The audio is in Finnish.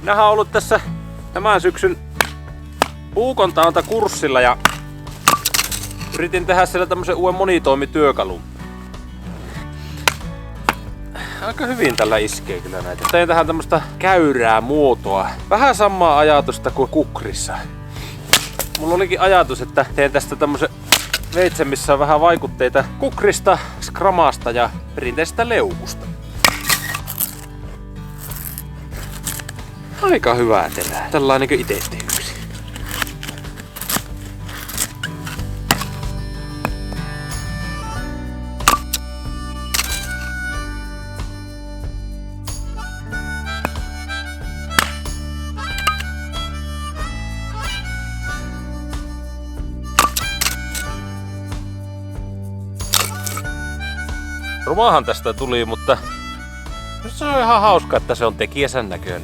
Minähän olen ollut tässä tämän syksyn puukontaontakurssilla ja yritin tehdä siellä tämmösen uuden monitoimityökalun. Aika hyvin tällä iskee kyllä näitä. Tein tähän tämmöstä käyrää muotoa. Vähän samaa ajatusta kuin kukrissa. Mulla olikin ajatus, että teen tästä tämmösen veitsen, missä on vähän vaikutteita kukrista, skramasta ja perinteisestä leukusta. Aika hyvää terää. Tällainen kuin ite tehdyksi. Rumahan tästä tuli, mutta se on ihan hauska, että se on tekijänsä näköinen.